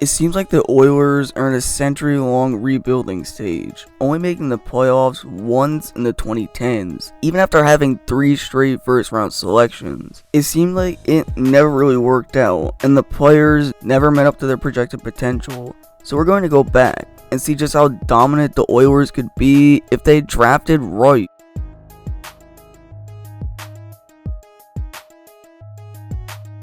It seems like the Oilers are in a century-long rebuilding stage, only making the playoffs once in the 2010s, even after having 3 straight first-round selections. It seemed like it never really worked out, and the players never met up to their projected potential. So we're going to go back and see just how dominant the Oilers could be if they drafted right.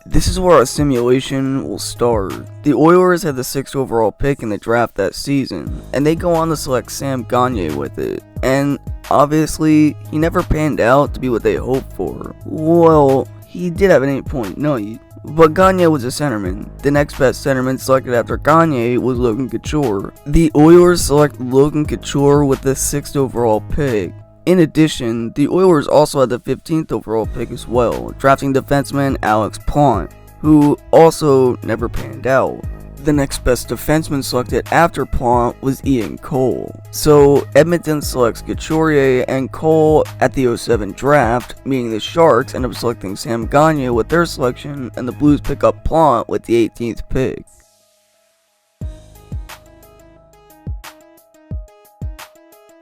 This is where our simulation will start. The Oilers had the 6th overall pick in the draft that season, and they go on to select Sam Gagner with it. And obviously, he never panned out to be what they hoped for. Well, he did have an 8-point night, but Gagner was a centerman. The next best centerman selected after Gagner was Logan Couture. The Oilers select Logan Couture with the 6th overall pick. In addition, the Oilers also had the 15th overall pick as well, drafting defenseman Alex Plante, who also never panned out. The next best defenseman selected after Plante was Ian Cole. So Edmonton selects Couturier and Cole at the 07 draft, meaning the Sharks end up selecting Sam Gagner with their selection, and the Blues pick up Plante with the 18th pick.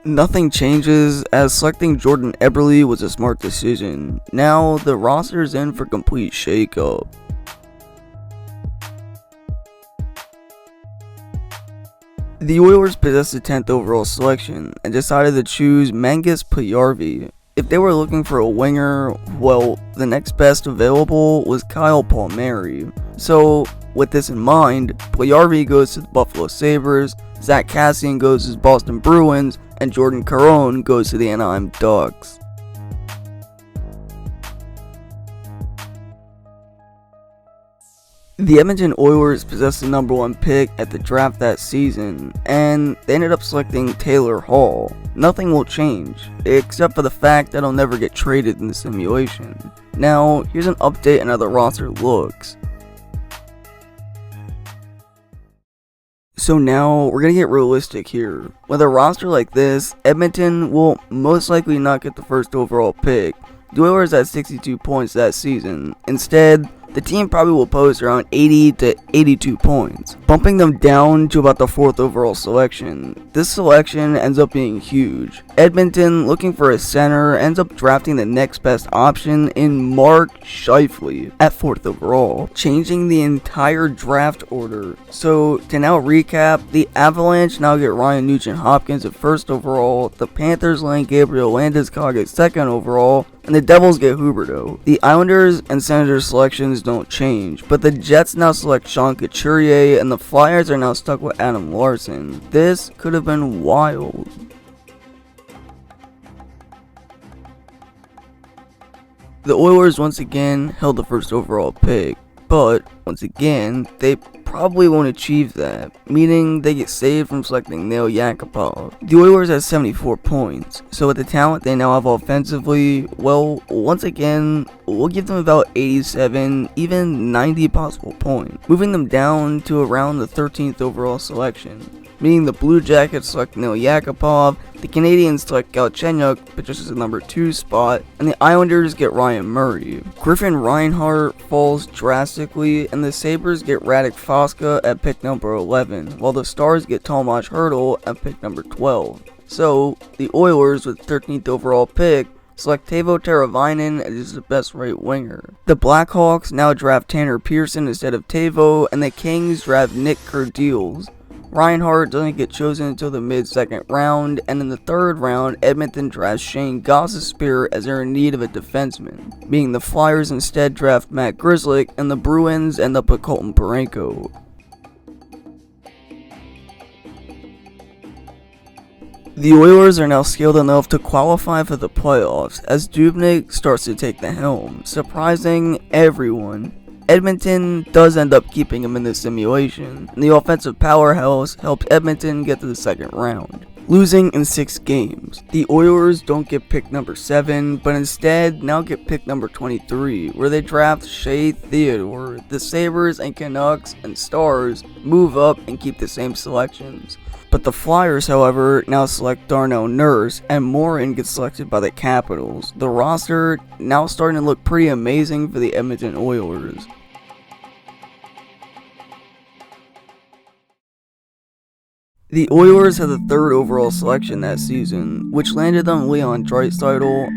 Nothing changes, as selecting Jordan Eberle was a smart decision. Now, the roster is in for complete shakeup. The Oilers possessed the 10th overall selection, and decided to choose Mangus Puljujarvi. If they were looking for a winger, well, the next best available was Kyle Palmieri. So, with this in mind, Puljujarvi goes to the Buffalo Sabres, Zach Kassian goes to the Boston Bruins, and Jordan Caron goes to the Anaheim Ducks. The Edmonton Oilers possessed the number 1 pick at the draft that season, and they ended up selecting Taylor Hall. Nothing will change, except for the fact that he'll never get traded in the simulation. Now, here's an update on how the roster looks. So now, we're gonna get realistic here. With a roster like this, Edmonton will most likely not get the 1st overall pick. The Oilers had 62 points that season. Instead, the team probably will post around 80 to 82 points, bumping them down to about the 4th overall selection. This selection ends up being huge. Edmonton, looking for a center, ends up drafting the next best option in Mark Scheifele at 4th overall, changing the entire draft order. So, to now recap, the Avalanche now get Ryan Nugent-Hopkins at 1st overall, the Panthers land Gabriel Landeskog at 2nd overall, and the Devils get Huberdeau. The Islanders and Senators selections don't change, but the Jets now select Sean Couturier, and the Flyers are now stuck with Adam Larson. This could have been wild. The Oilers once again held the 1st overall pick, but once again, they probably won't achieve that, meaning they get saved from selecting Nail Yakupov. The Oilers have 74 points, so with the talent they now have offensively, well, once again, we'll give them about 87, even 90 possible points, moving them down to around the 13th overall selection. Meaning the Blue Jackets select Nail Yakupov, the Canadians select Galchenyuk, but just as the number 2 spot, and the Islanders get Ryan Murray. Griffin Reinhart falls drastically, and the Sabres get Radek Foska at pick number 11, while the Stars get Tomas Hertl at pick number 12. So, the Oilers, with 13th overall pick, select Teuvo Teravainen as the best right winger. The Blackhawks now draft Tanner Pearson instead of Teuvo, and the Kings draft Nick Kerdiles. Reinhart doesn't get chosen until the mid-second round, and in the 3rd round, Edmonton drafts Shane Gostisbehere as they're in need of a defenseman, meaning the Flyers instead draft Matt Grzelcyk, and the Bruins end up with Colton Parayko. The Oilers are now skilled enough to qualify for the playoffs, as Dubnyk starts to take the helm, surprising everyone. Edmonton does end up keeping him in the simulation, and the offensive powerhouse helped Edmonton get to the 2nd round, losing in 6 games. The Oilers don't get pick number 7, but instead now get pick number 23, where they draft Shea Theodore. The Sabres and Canucks and Stars move up and keep the same selections. But the Flyers, however, now select Darnell Nurse, and Morin gets selected by the Capitals. The roster now starting to look pretty amazing for the Edmonton Oilers. The Oilers had the 3rd overall selection that season, which landed them Leon Draisaitl,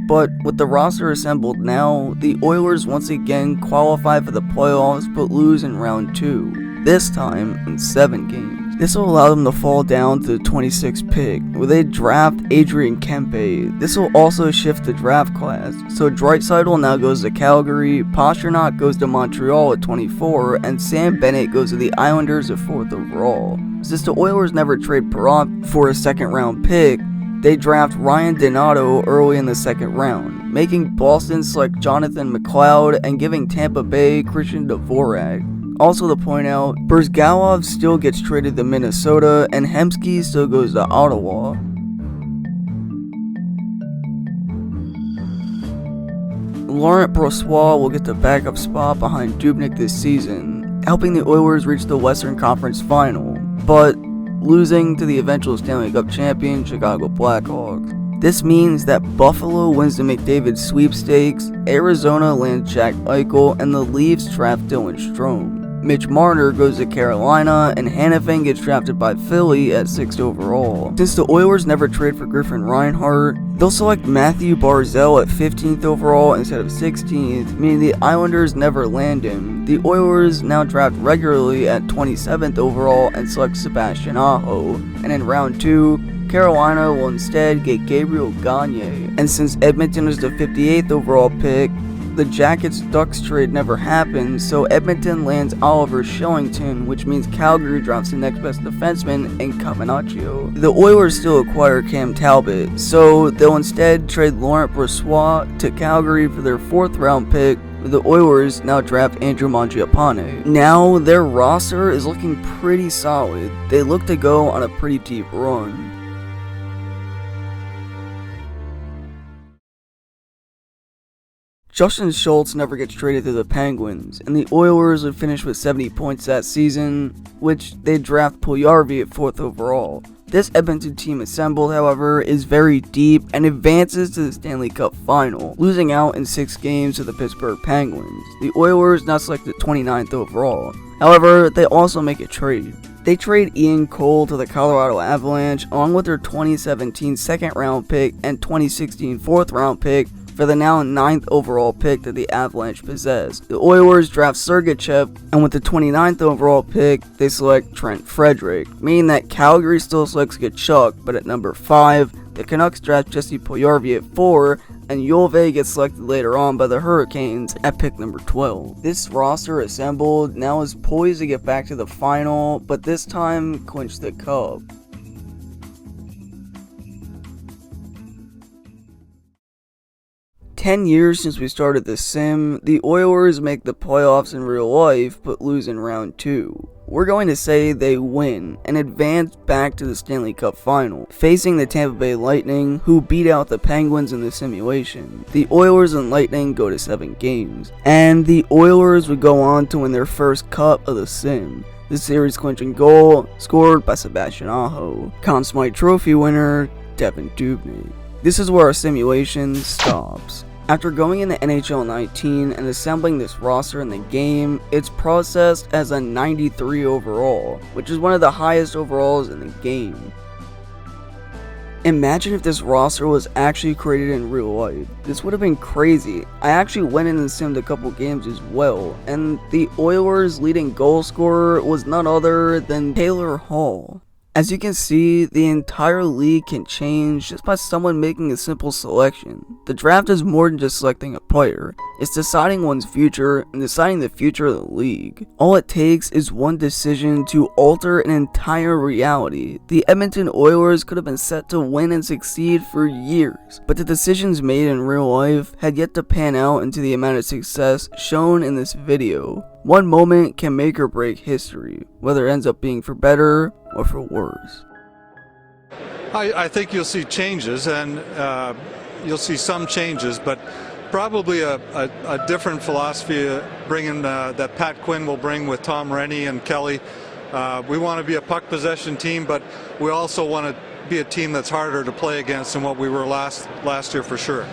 but with the roster assembled now, the Oilers once again qualify for the playoffs but lose in round 2, this time in 7 games. This will allow them to fall down to the 26th pick, where they draft Adrian Kempe. This will also shift the draft class, so Draisaitl now goes to Calgary, Pastrnak goes to Montreal at 24, and Sam Bennett goes to the Islanders at 4th overall. Since the Oilers never trade Perron for a 2nd round pick, they draft Ryan Donato early in the 2nd round, making Boston select Jonathan MacLeod and giving Tampa Bay Christian Dvorak. Also to point out, Brzgalov still gets traded to Minnesota, and Hemsky still goes to Ottawa. Laurent Brossoit will get the backup spot behind Dubnyk this season, helping the Oilers reach the Western Conference Final, but losing to the eventual Stanley Cup champion Chicago Blackhawks. This means that Buffalo wins the McDavid sweepstakes, Arizona lands Jack Eichel, and the Leafs draft Dylan Strome. Mitch Marner goes to Carolina, and Hanifin gets drafted by Philly at 6th overall. Since the Oilers never trade for Griffin Reinhart, they'll select Matthew Barzal at 15th overall instead of 16th, meaning the Islanders never land him. The Oilers now draft regularly at 27th overall and select Sebastian Aho, and in round 2, Carolina will instead get Gabriel Gagne. And since Edmonton is the 58th overall pick, the Jackets-Ducks trade never happened, so Edmonton lands Oliver Shillington, which means Calgary drops the next best defenseman in Caminaccio. The Oilers still acquire Cam Talbot, so they'll instead trade Laurent Brossoit to Calgary for their 4th round pick. The Oilers now draft Andrew Mangiapane. Now their roster is looking pretty solid. They look to go on a pretty deep run. Justin Schultz never gets traded to the Penguins, and the Oilers would finish with 70 points that season, which they draft Puljujarvi at 4th overall. This Edmonton team assembled, however, is very deep and advances to the Stanley Cup Final, losing out in 6 games to the Pittsburgh Penguins. The Oilers now selected 29th overall. However, they also make a trade. They trade Ian Cole to the Colorado Avalanche along with their 2017 2nd round pick and 2016 4th round pick for the now 9th overall pick that the Avalanche possess. The Oilers draft Sergachev, and with the 29th overall pick, they select Trent Frederick, meaning that Calgary still selects Kachuk, but at number 5, the Canucks draft Jesse Puljujarvi at 4, and Juve gets selected later on by the Hurricanes at pick number 12. This roster assembled now is poised to get back to the final, but this time clinch the cup. 10 years since we started the sim, the Oilers make the playoffs in real life, but lose in round 2. We're going to say they win, and advance back to the Stanley Cup Final, facing the Tampa Bay Lightning, who beat out the Penguins in the simulation. The Oilers and Lightning go to 7 games, and the Oilers would go on to win their first cup of the sim. The series clinching goal, scored by Sebastian Aho. Conn Smythe Trophy winner, Devan Dubnyk. This is where our simulation stops. After going into NHL 19 and assembling this roster in the game, it's processed as a 93 overall, which is one of the highest overalls in the game. Imagine if this roster was actually created in real life. This would have been crazy. I actually went in and simmed a couple games as well, and the Oilers' leading goal scorer was none other than Taylor Hall. As you can see, the entire league can change just by someone making a simple selection. The draft is more than just selecting a player. It's deciding one's future and deciding the future of the league. All it takes is one decision to alter an entire reality. The Edmonton Oilers could have been set to win and succeed for years, but the decisions made in real life had yet to pan out into the amount of success shown in this video. One moment can make or break history, whether it ends up being for better or for worse. I think you'll see changes, and you'll see some changes, but probably a different philosophy bringing that Pat Quinn will bring with Tom Rennie and Kelly. We want to be a puck possession team, but we also want to be a team that's harder to play against than what we were last year for sure.